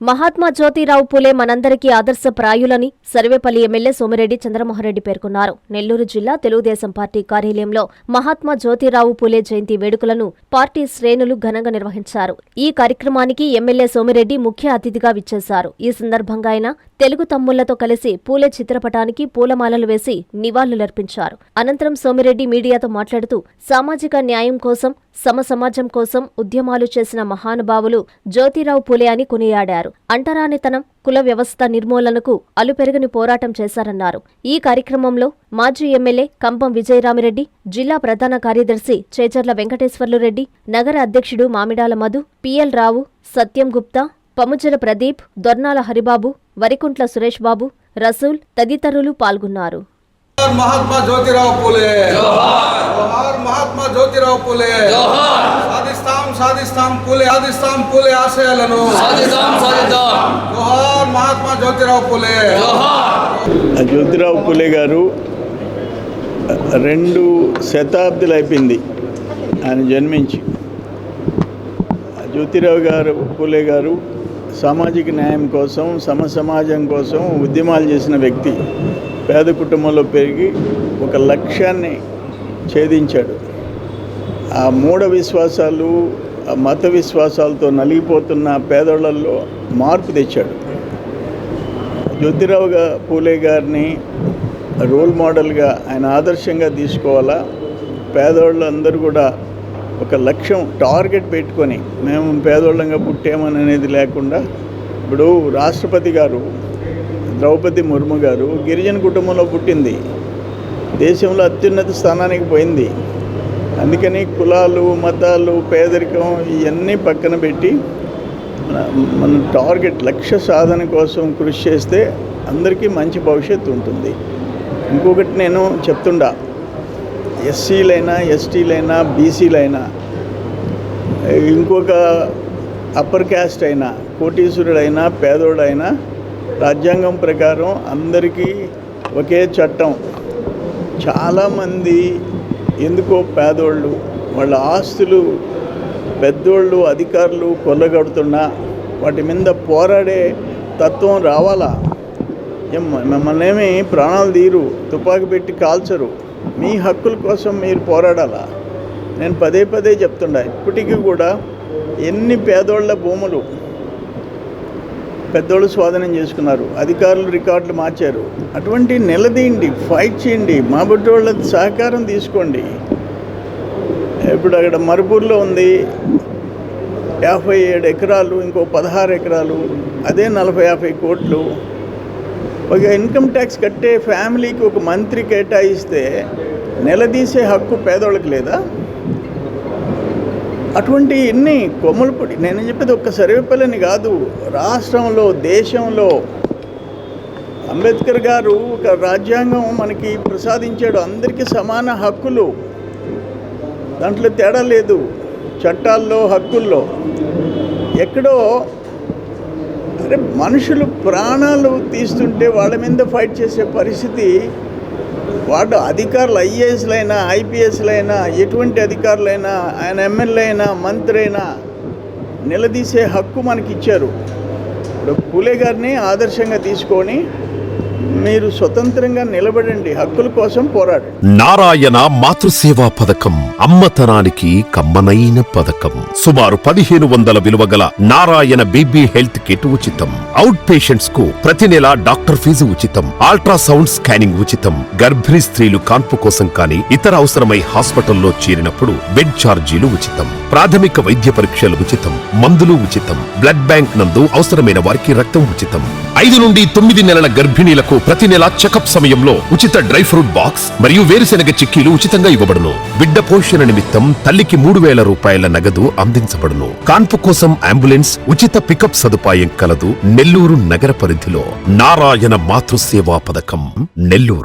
మహాత్మా జ్యోతిరావు పూలే మనందరికీ ఆదర్శప్రాయులని సర్వేపల్లి ఎమ్మెల్యే సోమిరెడ్డి చంద్రమోహన్రెడ్డి పేర్కొన్నారు. నెల్లూరు జిల్లా తెలుగుదేశం పార్టీ కార్యాలయంలో మహాత్మా జ్యోతిరావు పూలే జయంతి వేడుకలను పార్టీ శ్రేణులు ఘనంగా నిర్వహించారు. ఈ కార్యక్రమానికి ఎమ్మెల్యే సోమిరెడ్డి ముఖ్య అతిథిగా విచ్చేశారు. ఈ సందర్భంగా ఆయన తెలుగు తమ్ముళ్లతో కలిసి పూలే చిత్రపటానికి పూలమాలలు వేసి నివాళులర్పించారు. అనంతరం సోమిరెడ్డి మీడియాతో మాట్లాడుతూ సామాజిక న్యాయం కోసం, సమాజం కోసం ఉద్యమాలు చేసిన మహానుభావులు జ్యోతిరావు పూలే అని కొనియాడారు. అంటరానితనం, కుల వ్యవస్థ నిర్మూలనకు అలుపెరగని పోరాటం చేశారన్నారు. ఈ కార్యక్రమంలో మాజీ ఎమ్మెల్యే కంపం విజయరామిరెడ్డి, జిల్లా ప్రధాన కార్యదర్శి చేజర్ల వెంకటేశ్వర్లురెడ్డి, నగర అధ్యక్షుడు మామిడాల మధు, పిఎల్ రావు, సత్యం గుప్తా, పముజల ప్రదీప్, దొర్నాల హరిబాబు, వరికుంట్ల సురేష్ బాబు, రసూల్ తదితరులు పాల్గొన్నారు. మహాత్మా జ్యోతిరావు పూలే జోహార్, మహాత్మా జ్యోతిరావు పూలే జోహార్. సాధిస్తాం పూలే ఆశయాలను జోహార్, మహాత్మా జ్యోతిరావు పూలే జోహార్. జ్యోతిరావు పూలే గారు 2 శతాబ్దాలు అయిపోయింది ఆయన జన్మించి. జ్యోతిరావు పూలే గారు సామాజిక న్యాయం కోసం, సమాజం కోసం ఉద్యమాలు చేసిన వ్యక్తి. పేద కుటుంబంలో పెరిగి ఒక లక్ష్యాన్ని ఛేదించాడు. ఆ మూఢ విశ్వాసాలు, ఆ మత విశ్వాసాలతో నలిగిపోతున్న పేదోళ్లలో మార్పు తెచ్చాడు. జ్యోతిరావు పూలే గారిని రోల్ మోడల్గా, ఆయన ఆదర్శంగా తీసుకోవాలా. పేదోళ్ళందరూ కూడా ఒక లక్ష్యం, టార్గెట్ పెట్టుకొని మేము పేదోళ్ళంగా పుట్టామని అనేది లేకుండా, ఇప్పుడు రాష్ట్రపతి గారు ద్రౌపది ముర్ము గారు గిరిజన కుటుంబంలో పుట్టింది, దేశంలో అత్యున్నత స్థానానికి పోయింది. అందుకని కులాలు, మతాలు, పేదరికం ఇవన్నీ పక్కన పెట్టి మన టార్గెట్, లక్ష్య సాధన కోసం కృషి చేస్తే అందరికీ మంచి భవిష్యత్తు ఉంటుంది. ఇంకొకటి నేను చెప్తుండా, ఎస్సీలైనా, ఎస్టీలైనా, బీసీలైనా, ఇంకొక అప్పర్ క్యాస్ట్ అయినా, కోటీశ్వరుడైనా, పేదోడైనా రాజ్యాంగం ప్రకారం అందరికీ ఒకే చట్టం. చాలామంది ఎందుకో పేదోళ్ళు వాళ్ళ ఆస్తులు పెద్దోళ్ళు, అధికారులు కొల్లగొడుతున్నా వాటి మీద పోరాడే తత్వం రావాలా. మిమ్మల్ని ఏమి ప్రాణాలు తీరు, తుపాకీ పెట్టి కాల్చరు. మీ హక్కుల కోసం మీరు పోరాడాలా. నేను పదే చెప్తుండా, ఇప్పటికీ కూడా ఎన్ని పేదోళ్ల భూములు పెద్దోళ్ళు స్వాధీనం చేసుకున్నారు, అధికారులు రికార్డులు మార్చారు. అటువంటి నిలదీయండి, ఫైట్ చేయండి, మా బుడ్డోళ్ళ సహకారం తీసుకోండి. ఇప్పుడు అక్కడ మరుపూర్లో ఉంది 57 ఎకరాలు, ఇంకో 16 ఎకరాలు, అదే 40-50 కోట్లు. ఒక ఇన్కమ్ ట్యాక్స్ కట్టే ఫ్యామిలీకి ఒక మంత్రి కేటాయిస్తే నిలదీసే హక్కు పేదోళ్ళకి లేదా? అటువంటి ఎన్ని కొమ్మలు పొడి. నేను చెప్పేది ఒక్క సర్వేపల్లిని కాదు, రాష్ట్రంలో, దేశంలో అంబేద్కర్ గారు ఒక రాజ్యాంగం మనకి ప్రసాదించాడు. అందరికీ సమాన హక్కులు, దాంట్లో తేడా లేదు. చట్టాల్లో, హక్కుల్లో ఎక్కడో అరే మనుషులు ప్రాణాలు తీస్తుంటే వాళ్ళ మీద ఫైట్ చేసే పరిస్థితి. వాడు అధికారులు, ఐఏఎస్లైనా, ఐపీఎస్లైనా, ఎటువంటి అధికారులైనా, ఆయన ఎమ్మెల్యే అయినా, మంత్రి అయినా నిలదీసే హక్కు మనకి ఇచ్చారు. ఇప్పుడు పూలే గారిని ఆదర్శంగా తీసుకొని మీరు స్వతంత్రంగా నిలబడండి, హక్కుల కోసం పోరాడండి. నారాయణ మాతృసేవా పథకం అమ్మతనానికి కమ్మనైన పథకం. సుమారు 1500 విలువగల నారాయణ బీబీ హెల్త్ కిట్ ఉచితం. అవుట్ పేషెంట్స్ కు ప్రతి నెల డాక్టర్ ఫీజు ఉచితం. అల్ట్రాసౌండ్ స్కానింగ్ ఉచితం. గర్భిణీ స్త్రీలు కాన్పు కోసం కానీ ఇతర అవసరమై హాస్పిటల్లో చేరినప్పుడు బెడ్ ఛార్జీలు ఉచితం. ప్రాథమిక వైద్య పరీక్షలు ఉచితం. మందులు ఉచితం. బ్లడ్ బ్యాంక్ నందు అవసరమైన వారికి రక్తం ఉచితం. 5 నుండి 9 నెలల గర్భిణీలకు ప్రతి నెల చెకప్ సమయంలో ఉచిత డ్రై ఫ్రూట్ బాక్స్ మరియు వేరుశెనగ చిక్కీలు ఉచితంగా ఇవ్వబడును. బిడ్డ పోషణ నిమిత్తం తల్లికి 3000 రూపాయల నగదు అందించబడును. కాన్పు కోసం అంబులెన్స్, ఉచిత పికప్ సదుపాయం కలదు. నెల్లూరు నగర పరిధిలో నారాయణ మాతృసేవా పథకం, నెల్లూరు.